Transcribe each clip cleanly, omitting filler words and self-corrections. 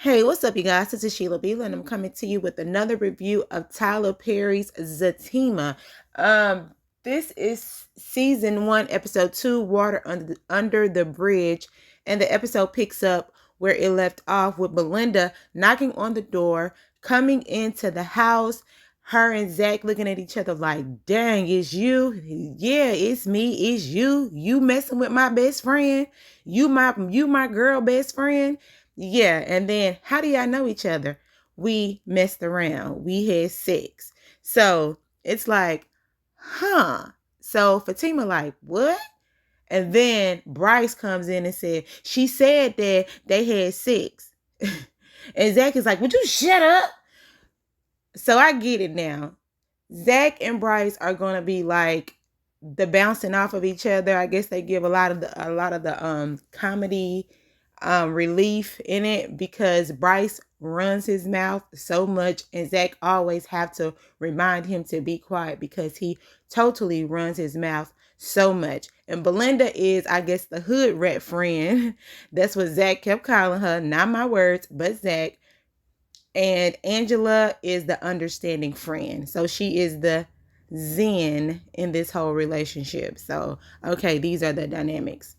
Hey, what's up, you guys? This is Sheila Beela, and I'm coming to you with another review of Tyler Perry's Zatima. This is season 1, episode 2, Water Under the Bridge, and the episode picks up where it left off with Belinda knocking on the door, coming into the house. Her and Zach looking at each other like, "Dang, it's you? Yeah, it's me. It's you. You messing with my best friend? You my girl best friend?" Yeah, and then how do y'all know each other? We messed around. We had sex. So it's like, huh. So Fatima like, what? And then Bryce comes in and said, she said that they had sex. And Zach is like, would you shut up? So I get it now. Zach and Bryce are gonna be like the bouncing off of each other. I guess they give a lot of the comedy relief in it because Bryce runs his mouth so much and Zach always have to remind him to be quiet because he totally runs his mouth so much. And Belinda is, I guess, the hood rat friend. That's what Zach kept calling her. Not my words, but Zach. And Angela is the understanding friend. So she is the zen in this whole relationship. So, okay, these are the dynamics.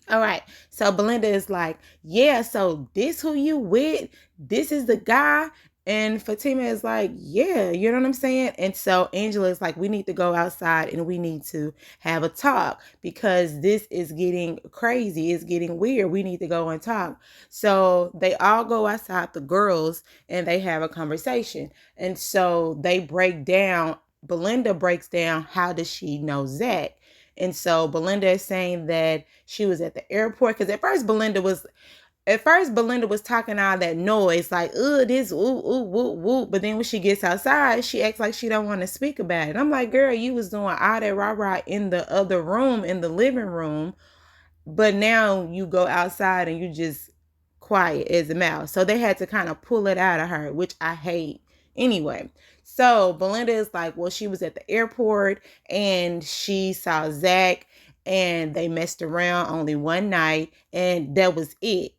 All right. So Belinda is like, yeah, so this who you with? This is the guy. And Fatima is like, yeah, you know what I'm saying? And so Angela is like, we need to go outside and we need to have a talk because this is getting crazy. It's getting weird. We need to go and talk. So they all go outside, the girls, and they have a conversation. And so they break down, Belinda breaks down, how does she know Zach? And so Belinda is saying that she was at the airport because at first Belinda was talking all that noise like, this ooh ooh woo woo. But then when she gets outside, she acts like she don't want to speak about it. I'm like, girl, you was doing all that rah rah in the other room, in the living room, but now you go outside and you just quiet as a mouse. So they had to kind of pull it out of her, which I hate anyway. So Belinda is like, well, she was at the airport and she saw Zach and they messed around only one night and that was it.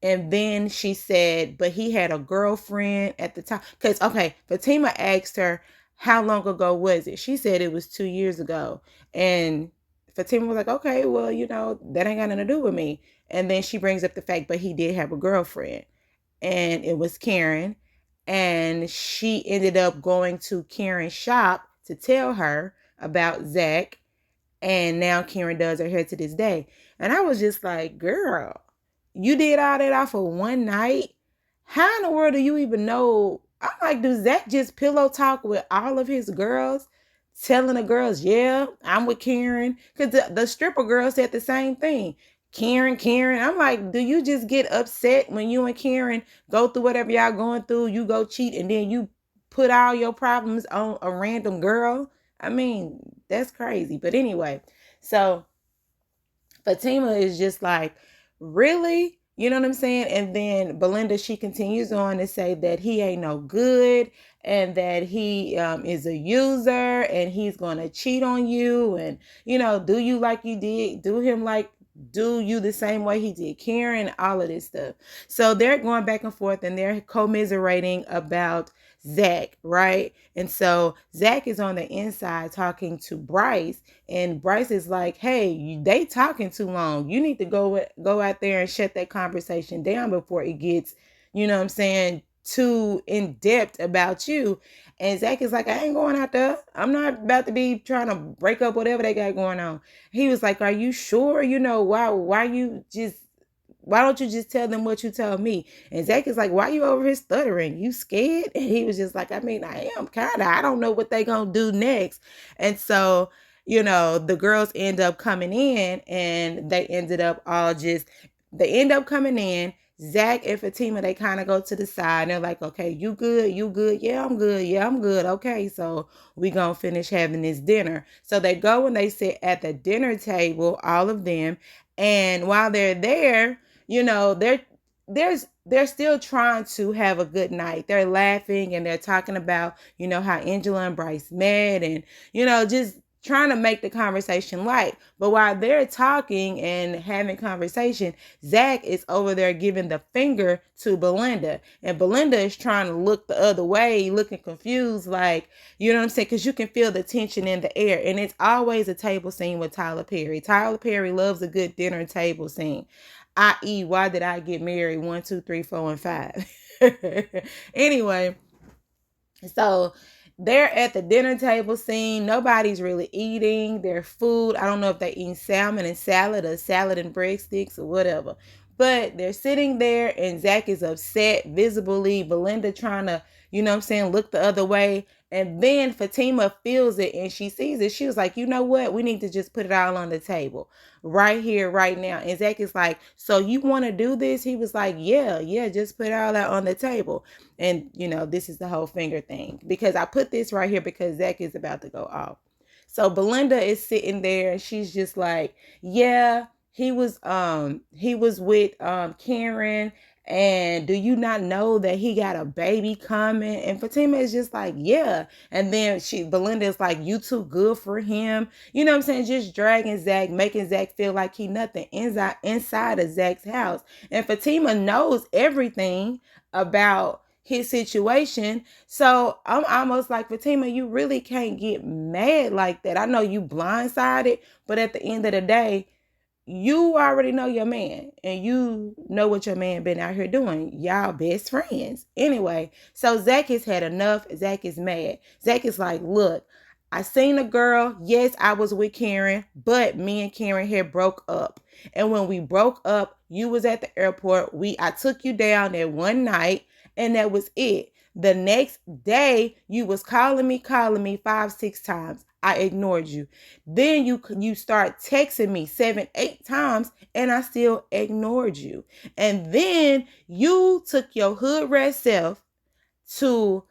And then she said, but he had a girlfriend at the time. Because, okay, Fatima asked her, how long ago was it? She said it was 2 years ago. And Fatima was like, okay, well, that ain't got nothing to do with me. And then she brings up the fact, but he did have a girlfriend, and it was Karen. And she ended up going to Karen's shop to tell her about Zach. And now Karen does her hair to this day. And I was just like, girl, you did all that off of one night? How in the world do you even know? I'm like, do Zach just pillow talk with all of his girls? Telling the girls, yeah, I'm with Karen. Because the stripper girl said the same thing. Karen. I'm like, do you just get upset when you and Karen go through whatever y'all going through? You go cheat and then you put all your problems on a random girl? I mean, that's crazy. But anyway, so Fatima is just like, really? You know what I'm saying? And then Belinda, she continues on to say that he ain't no good and that he is a user and he's going to cheat on you. And, do you like you did, do you the same way he did Karen, all of this stuff. So they're going back and forth and they're commiserating about Zach, right? And so Zach is on the inside talking to Bryce, and Bryce is like, hey, they talking too long. You need to go out there and shut that conversation down before it gets, you know what I'm saying, too in depth about you. And Zach is like, I ain't going out there. I'm not about to be trying to break up whatever they got going on. He was like, are you sure? Why don't you just tell them what you told me? And Zach is like, why you over here stuttering? You scared? And he was just like, I mean, I am kind of. I don't know what they going to do next. And so, the girls end up coming in and they end up coming in. Zach and Fatima, they kind of go to the side. And they're like, okay, you good? You good? Yeah, I'm good. Yeah, I'm good. Okay, so we going to finish having this dinner. So they go and they sit at the dinner table, all of them. And while they're there, they're still trying to have a good night. They're laughing and they're talking about, how Angela and Bryce met and, just trying to make the conversation light. But while they're talking and having conversation, Zach is over there giving the finger to Belinda. And Belinda is trying to look the other way, looking confused, like, you know what I'm saying? Because you can feel the tension in the air. And it's always a table scene with Tyler Perry. Tyler Perry loves a good dinner table scene. I.e., why did I get married? 1, 2, 3, 4, and 5. Anyway, so they're at the dinner table scene. Nobody's really eating their food. I don't know if they're eating salmon and salad or salad and breadsticks or whatever. But they're sitting there and Zach is upset visibly. Belinda trying to, you know what I'm saying, look the other way. And then Fatima feels it and she sees it. She was like, you know what? We need to just put it all on the table right here, right now. And Zach is like, so you want to do this? He was like, yeah, just put all that on the table. And, you know, this is the whole finger thing. Because I put this right here because Zach is about to go off. So Belinda is sitting there and she's just like, yeah, he was with Karen, and do you not know that he got a baby coming? And Fatima is just like, yeah. And then Belinda is like, you too good for him. You know what I'm saying? Just dragging Zach, making Zach feel like he nothing inside of Zach's house. And Fatima knows everything about his situation. So I'm almost like, Fatima, you really can't get mad like that. I know you blindsided, but at the end of the day, you already know your man and you know what your man been out here doing. Y'all best friends. Anyway, so Zach has had enough. Zach is mad. Zach is like, look, I seen a girl. Yes, I was with Karen, but me and Karen had broke up. And when we broke up, you was at the airport. I took you down there one night and that was it. The next day, you was calling me 5, 6 times. I ignored you. Then you start texting me 7, 8 times and I still ignored you. And then you took your hood rat self to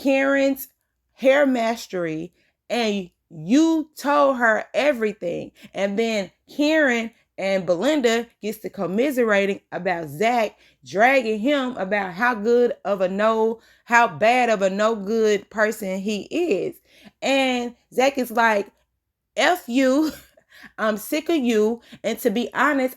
Karen's hair mastery and you told her everything. And then Karen and Belinda gets to commiserating about Zach, dragging him about how bad of a no good person he is. And Zach is like, F you. I'm sick of you. And to be honest,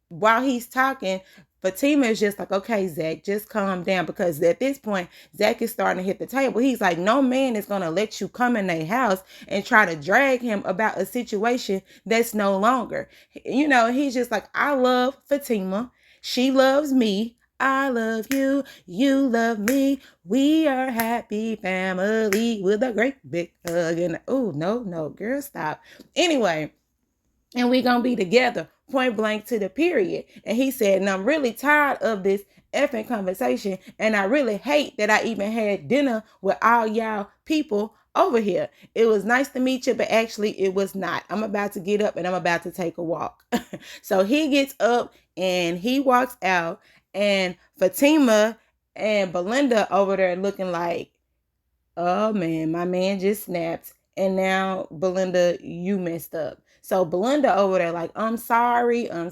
while he's talking, Fatima is just like, okay, Zach, just calm down. Because at this point, Zach is starting to hit the table. He's like, no man is going to let you come in their house and try to drag him about a situation that's no longer. You know, he's just like, I love Fatima. She loves me. I love you. You love me. We are happy family with a great big hug. And oh, no, girl, stop. Anyway, and we gonna be together, point blank to the period. And he said, and I'm really tired of this effing conversation, and I really hate that I even had dinner with all y'all people over here. It was nice to meet you, but actually it was not. I'm about to get up and I'm about to take a walk. So he gets up and he walks out, and Fatima and Belinda over there looking like, oh man, my man just snapped. And now, Belinda, you messed up. So Belinda over there like, I'm sorry. You know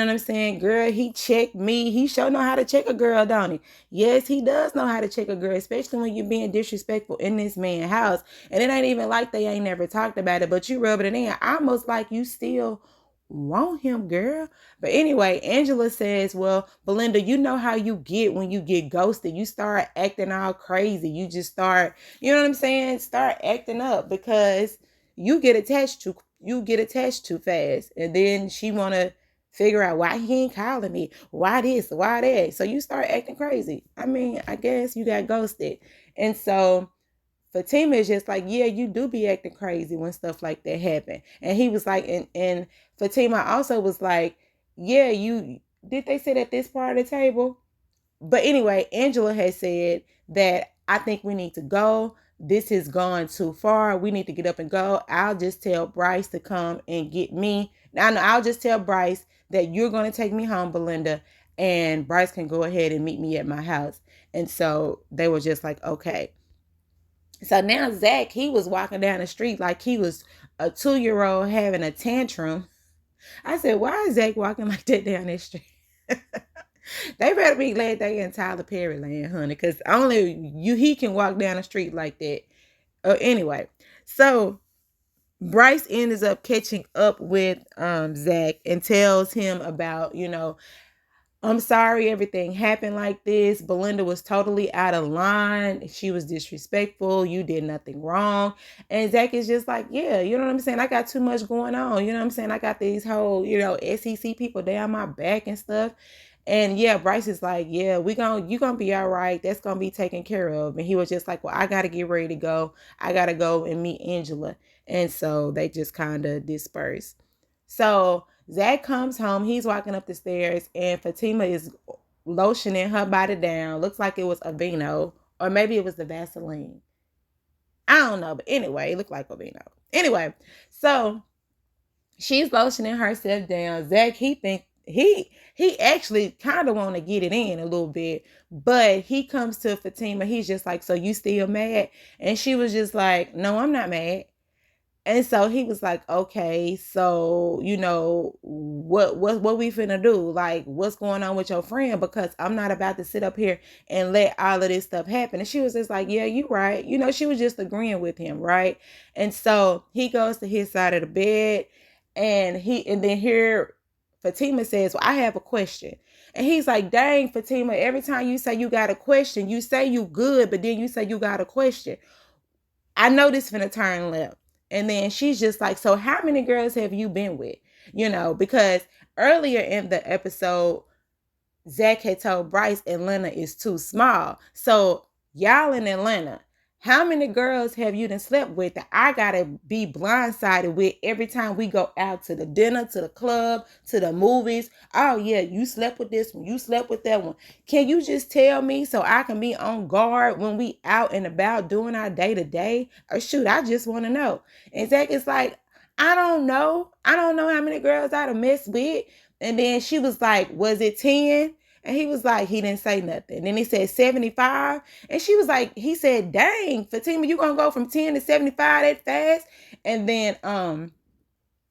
what I'm saying? Girl, he checked me. He sure know how to check a girl, don't he? Yes, he does know how to check a girl, especially when you're being disrespectful in this man's house. And it ain't even like they ain't never talked about it, but you rubbing it in. Almost like you still want him, girl. But anyway, Angela says, well, Belinda, you know how you get when you get ghosted. You start acting all crazy. You just start, you know what I'm saying? Start acting up because you get attached too fast. And then she want to figure out why he ain't calling me. Why this? Why that? So you start acting crazy. I mean, I guess you got ghosted. And so Fatima is just like, yeah, you do be acting crazy when stuff like that happen. And he was like, and Fatima also was like, yeah, did they sit at this part of the table? But anyway, Angela has said that I think we need to go. This has gone too far. We need to get up and go. I'll just tell Bryce to come and get me. Now, I'll just tell Bryce that you're going to take me home, Belinda, and Bryce can go ahead and meet me at my house. And so they were just like, okay. So now Zach, he was walking down the street like he was a 2-year-old having a tantrum. I said, why is Zach walking like that down the street? They better be glad they in Tyler Perry land, honey, because only he can walk down the street like that. Anyway, So Bryce ends up catching up with Zach and tells him about, I'm sorry everything happened like this. Belinda was totally out of line. She was disrespectful. You did nothing wrong. And Zach is just like, yeah, you know what I'm saying? I got too much going on. You know what I'm saying? I got these whole, SEC people down my back and stuff. And yeah, Bryce is like, yeah, you gonna be all right. That's gonna be taken care of. And he was just like, well, I gotta get ready to go. I gotta go and meet Angela. And so they just kind of disperse. So Zach comes home. He's walking up the stairs, and Fatima is lotioning her body down. Looks like it was Aveeno, or maybe it was the Vaseline. I don't know, but anyway, it looked like Aveeno. Anyway, so she's lotioning herself down. Zach, he actually kind of want to get it in a little bit, but he comes to Fatima. He's just like, so you still mad? And she was just like, no, I'm not mad. And so he was like, okay, so what we finna do? Like, what's going on with your friend? Because I'm not about to sit up here and let all of this stuff happen. And she was just like, yeah, you right. She was just agreeing with him, right? And so he goes to his side of the bed, and then here Fatima says, well, I have a question. And he's like, dang, Fatima, every time you say you got a question, you say you good, but then you say you got a question. I know this finna turn left. And then she's just like, so how many girls have you been with? Because earlier in the episode, Zach had told Bryce Atlanta is too small. So y'all in Atlanta, how many girls have you done slept with that I gotta be blindsided with every time we go out to the dinner, to the club, to the movies? Oh yeah, you slept with this one, you slept with that one. Can you just tell me so I can be on guard when we out and about doing our day to day? Or shoot, I just want to know. And Zach is like, I don't know. I don't know how many girls I'd have messed with. And then she was like, was it 10? And he was like, he didn't say nothing. Then he said 75. And she was like, he said, dang, Fatima, you gonna go from 10 to 75 that fast? And then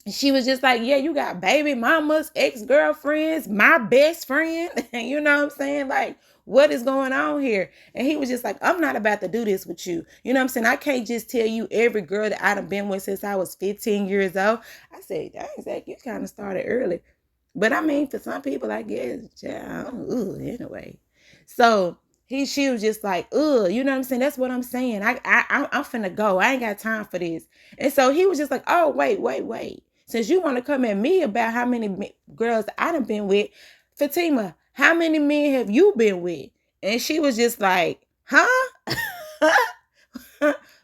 she was just like, yeah, you got baby mamas, ex-girlfriends, my best friend. You know what I'm saying? Like, what is going on here? And he was just like, I'm not about to do this with you. You know what I'm saying? I can't just tell you every girl that I've been with since I was 15 years old. I said, dang, Zach, you kind of started early. But I mean, for some people, I guess, yeah, anyway. So she was just like, you know what I'm saying? That's what I'm saying. I'm finna go. I ain't got time for this. And so he was just like, oh, wait. Since you want to come at me about how many girls I done been with, Fatima, how many men have you been with? And she was just like, huh?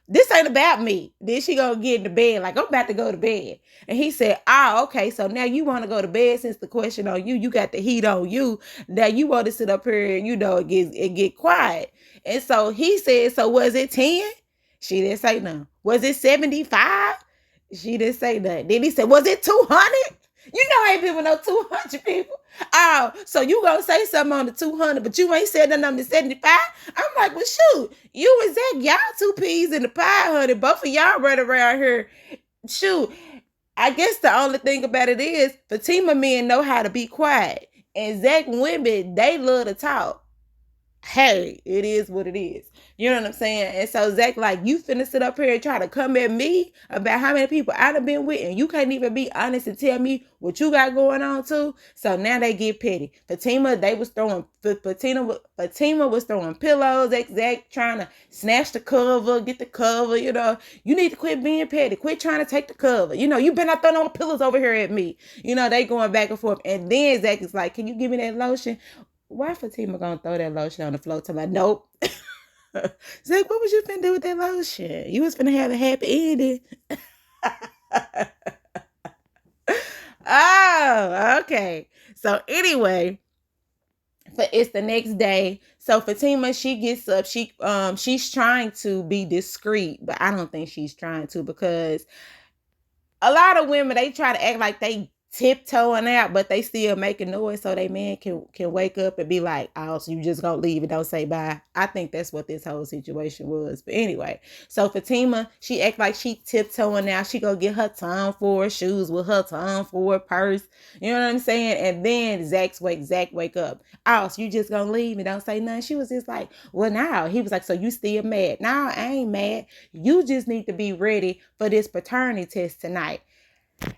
This ain't about me. Then she gonna get in the bed like, I'm about to go to bed. And he said, okay, so now you want to go to bed since the question on you got the heat on you. Now you want to sit up here and, get quiet. And so he said, so was it 10? She didn't say nothing. Was it 75? She didn't say nothing. Then he said, was it 200? You know ain't people know 200 people. Oh, so you gonna say something on the 200, but you ain't said nothing on the 75? I'm like, well, shoot, you and Zach, y'all two peas in the pie, honey. Both of y'all right around here. Shoot, I guess the only thing about it is Fatima men know how to be quiet. And Zach women, they love to talk. Hey, it is what it is. You know what I'm saying? And so Zach, like, you finna sit up here and try to come at me about how many people I done been with, and you can't even be honest and tell me what you got going on too. So now they get petty. Fatima was throwing pillows. Zach trying to snatch the cover, get the cover. You need to quit being petty. Quit trying to take the cover. You better not throw no pillows over here at me. They going back and forth. And then Zach is like, can you give me that lotion? Why Fatima gonna throw that lotion on the floor? To my nope. Zach, what was you finna do with that lotion? You was finna have a happy ending. Oh, okay. So anyway, it's the next day. So Fatima, she gets up. She's trying to be discreet, but I don't think she's trying to, because a lot of women, they try to act like they tiptoeing out, but they still making noise so they man can wake up and be like, oh, so you just gonna leave and don't say bye. I think that's what this whole situation was. But anyway, so Fatima, she act like she tiptoeing out. She go get her Tom Ford shoes with her Tom Ford purse. You know what I'm saying? And then Zach wake up. Oh, so you just gonna leave and don't say nothing? She was just like, well, now. He was like, so you still mad? Nah, I ain't mad. You just need to be ready for this paternity test tonight.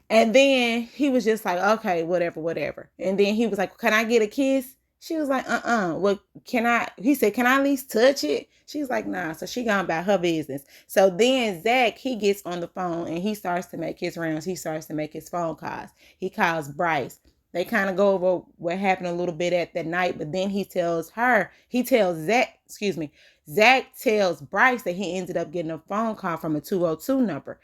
And then he was just like, okay, whatever. And then he was like, can I get a kiss? She was like, Well, can I? He said, can I at least touch it? She was like, nah. So she gone about her business. So then Zach, he gets on the phone and he starts to make his rounds. He starts to make his phone calls. He calls Bryce. They kind of go over what happened a little bit at that night, but then he tells Zach tells Bryce that he ended up getting a phone call from a 202 number.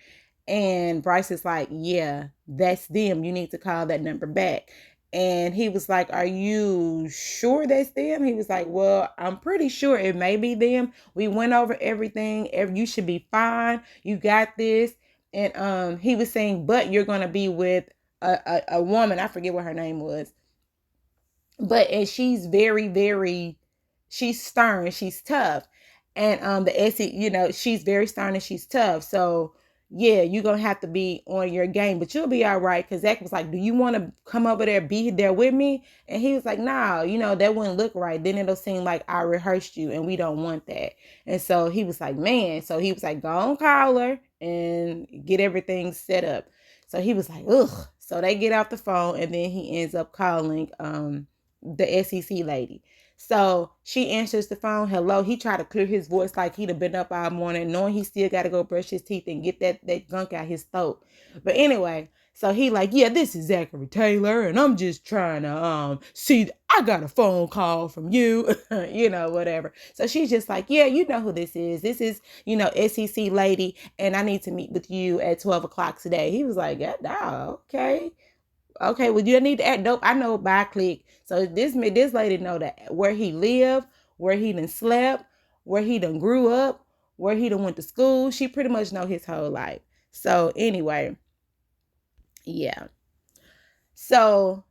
And Bryce is like, yeah, that's them. You need to call that number back. And he was like, are you sure that's them? He was like, well, I'm pretty sure it may be them. We went over everything. You should be fine. You got this. And he was saying, but you're going to be with a woman. I forget what her name was. And she's very, very, she's stern. She's tough. And the SE, she's very stern and she's tough. So yeah, you're gonna have to be on your game, but you'll be all right. Cause Zach was like, do you want to come over there, be there with me? And he was like, nah, that wouldn't look right. Then it'll seem like I rehearsed you and we don't want that. And so he was like, man, so he was like, go on, call her and get everything set up. So he was like, ugh. So they get off the phone and then he ends up calling the SEC lady. So she answers the phone. Hello. He tried to clear his voice like he'd have been up all morning, knowing he still got to go brush his teeth and get that gunk out his throat. But anyway, so he like, yeah, this is Zachary Taylor, and I'm just trying to see. I got a phone call from you, whatever. So she's just like, yeah, you know who this is. This is, SEC lady, and I need to meet with you at 12 o'clock today. He was like, yeah, no, okay. Okay, well, you need to act dope. I know by click. So this lady know that where he lived, where he done slept, where he done grew up, where he done went to school. She pretty much know his whole life. So anyway, yeah. So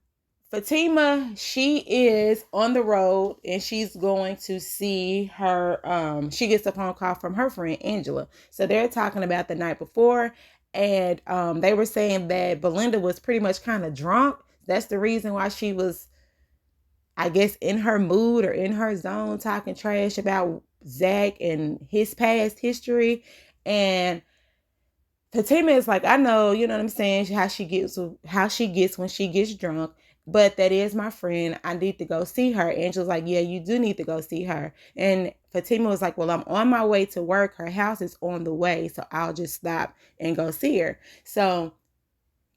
Fatima, she is on the road and she's going to see her. She gets a phone call from her friend Angela. So they're talking about the night before. And they were saying that Belinda was pretty much kind of drunk. That's the reason why she was, I guess, in her mood or in her zone, talking trash about Zach and his past history. And Fatima is like, I know, you know what I'm saying, how she gets when she gets drunk. But that is my friend. I need to go see her. Angela's like, yeah, you do need to go see her. And Fatima was like, well, I'm on my way to work. Her house is on the way. So I'll just stop and go see her. So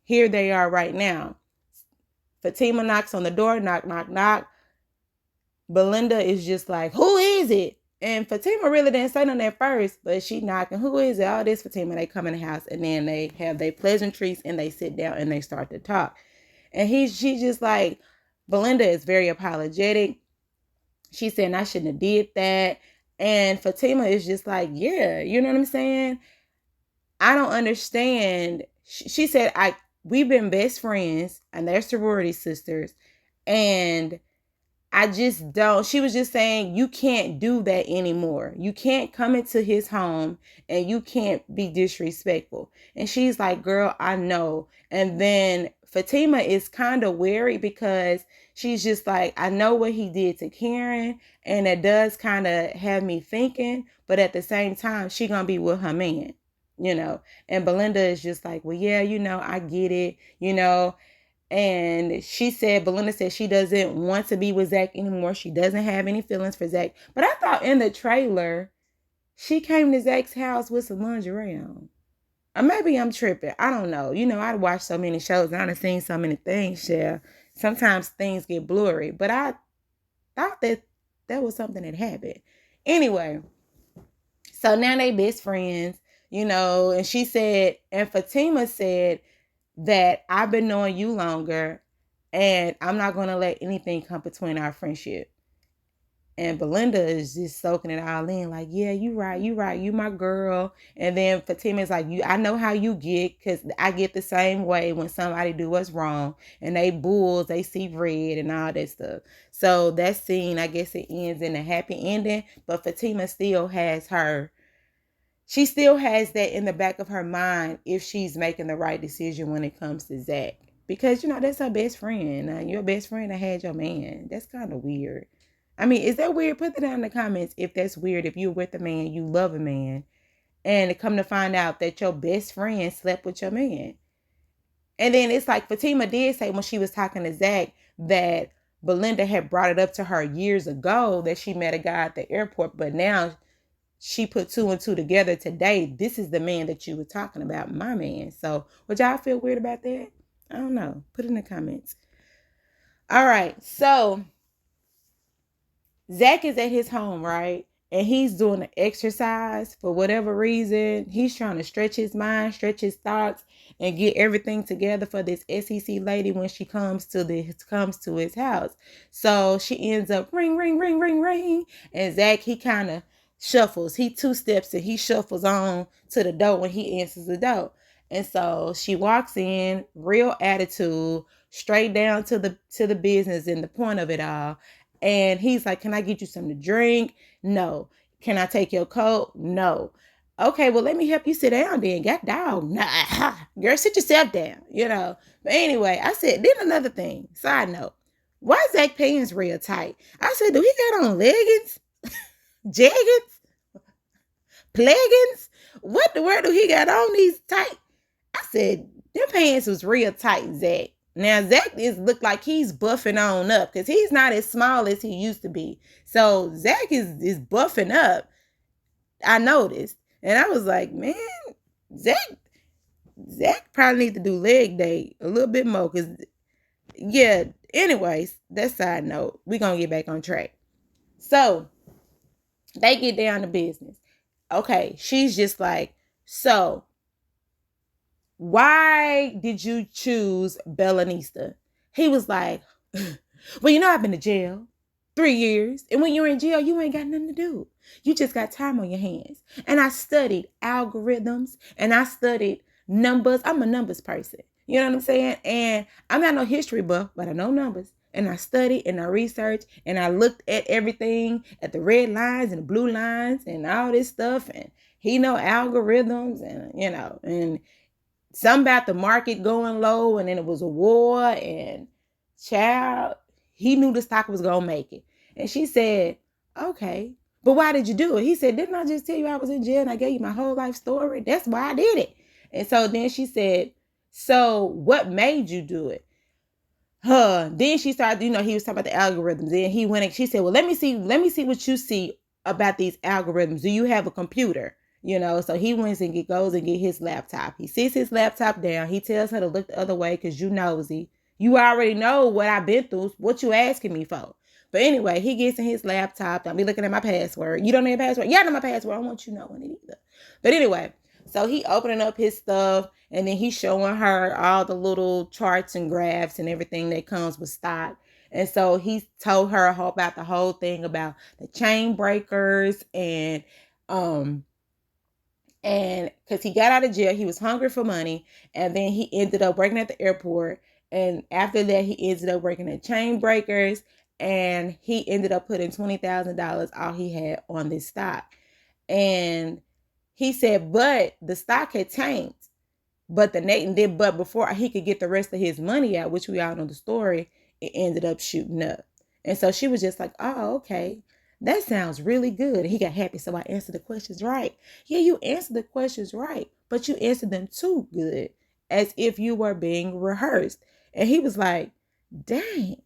here they are right now. Fatima knocks on the door. Knock, knock, knock. Belinda is just like, who is it? And Fatima really didn't say nothing at first, but she knocking, who is it? Oh, this Fatima. They come in the house and then they have their pleasantries and they sit down and they start to talk. And she's just like, Belinda is very apologetic. She said, I shouldn't have did that. And Fatima is just like, yeah, you know what I'm saying? I don't understand. She said, we've been best friends and they're sorority sisters. And I just don't. She was just saying, you can't do that anymore. You can't come into his home and you can't be disrespectful. And she's like, girl, I know. And then Fatima is kind of wary because she's just like, I know what he did to Karen. And it does kind of have me thinking. But at the same time, she going to be with her man, And Belinda is just like, well, yeah, I get it, And Belinda said she doesn't want to be with Zach anymore. She doesn't have any feelings for Zach. But I thought in the trailer, she came to Zach's house with some lingerie on. Or maybe I'm tripping. I don't know. I watched so many shows and I've seen so many things, yeah. Sometimes things get blurry. But I thought that was something that happened. Anyway, so now they best friends, and she said, and Fatima said, that I've been knowing you longer and I'm not going to let anything come between our friendship. And Belinda is just soaking it all in, like, yeah, you right, you my girl. And then Fatima is like, I know how you get, because I get the same way when somebody do what's wrong and they bulls, they see red and all that stuff. So that scene, I guess it ends in a happy ending, but Fatima still has she still has that in the back of her mind if she's making the right decision when it comes to Zach. Because, that's her best friend. Your best friend that had your man. That's kind of weird. I mean, is that weird? Put it down in the comments if that's weird. If you're with a man, you love a man, and come to find out that your best friend slept with your man. And then it's like Fatima did say when she was talking to Zach that Belinda had brought it up to her years ago that she met a guy at the airport, but now she put two and two together today. This is the man that you were talking about, my man. So would y'all feel weird about that? I don't know. Put it in the comments. All right. So Zach is at his home, right? And he's doing an exercise for whatever reason. He's trying to stretch his mind, stretch his thoughts, and get everything together for this SEC lady when she comes to his house. So she ends up ring, ring, ring, ring, ring. And Zach, he kind of shuffles. He two steps and he shuffles on to the door when he answers the door. And so she walks in, real attitude, straight down to the business and the point of it all. And he's like, can I get you something to drink? No. Can I take your coat? No. Okay, well, let me help you sit down then. God dog. Nah. Girl, sit yourself down, But anyway, I said, then another thing, side note, why is Zach pants real tight? I said, do he got on leggings? Jeggings? Pleggings? What the word do he got on these tight? I said, them pants was real tight, Zach. Now, Zach look like he's buffing on up because he's not as small as he used to be. So, Zach is buffing up. I noticed. And I was like, man, Zach probably need to do leg day a little bit more because, yeah, anyways, that's side note. We're going to get back on track. So, they get down to business. Okay, she's just like, so, why did you choose Bellanista? He was like, well, I've been to jail 3 years. And when you're in jail, you ain't got nothing to do. You just got time on your hands. And I studied algorithms and I studied numbers. I'm a numbers person. You know what I'm saying? And I'm not no history buff, but I know numbers. And I studied and I researched and I looked at everything, at the red lines and the blue lines and all this stuff. And he know algorithms and, and something about the market going low and then it was a war and child, he knew the stock was going to make it. And she said, okay, but why did you do it? He said, didn't I just tell you I was in jail and I gave you my whole life story? That's why I did it. And so then she said, so what made you do it? Then she started, he was talking about the algorithms. Then he went and she said, well, let me see what you see about these algorithms. Do you have a computer? So he went and goes and get his laptop. He sits his laptop down. He tells her to look the other way because you nosy. You already know what I've been through. What you asking me for? But anyway, he gets in his laptop. Don't be looking at my password. You don't know your password? Yeah, I know my password. I don't want you knowing it either. But anyway, so he opening up his stuff and then he's showing her all the little charts and graphs and everything that comes with stock. And so he told her about the whole thing about the chain breakers and because he got out of jail, he was hungry for money, and then he ended up working at the airport. And after that, he ended up working at Chain Breakers, and he ended up putting $20,000 all he had on this stock. And he said, but the stock had tanked. But but before he could get the rest of his money out, which we all know the story, it ended up shooting up. And so she was just like, oh, okay. That sounds really good. And he got happy. So I answered the questions right. Yeah, you answered the questions right, but you answered them too good, as if you were being rehearsed. And he was like, dang.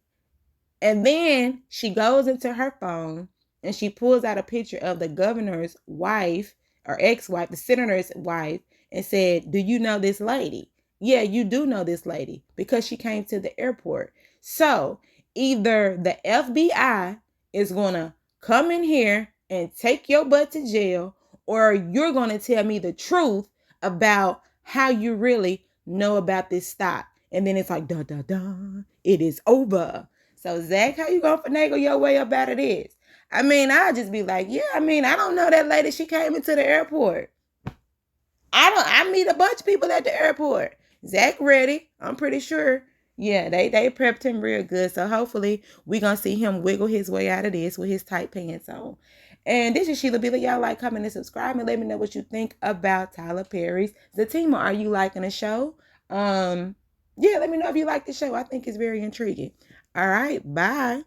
And then she goes into her phone and she pulls out a picture of the governor's wife or ex-wife, the senator's wife, and said, do you know this lady? Yeah, you do know this lady because she came to the airport. So either the FBI is going to come in here and take your butt to jail, or you're going to tell me the truth about how you really know about this stock. And then it's like, dun, dun, dun, it is over. So, Zach, how you going to finagle your way up out of this? I mean, I'll just be like, yeah, I mean, I don't know that lady. She came into the airport. I meet a bunch of people at the airport. Zach ready, I'm pretty sure. Yeah, they prepped him real good. So hopefully we gonna see him wiggle his way out of this with his tight pants on. And this is Sheila Billy. Y'all like, comment, and subscribe, and let me know what you think about Tyler Perry's Zatima. Are you liking the show? Yeah, let me know if you like the show. I think it's very intriguing. All right, bye.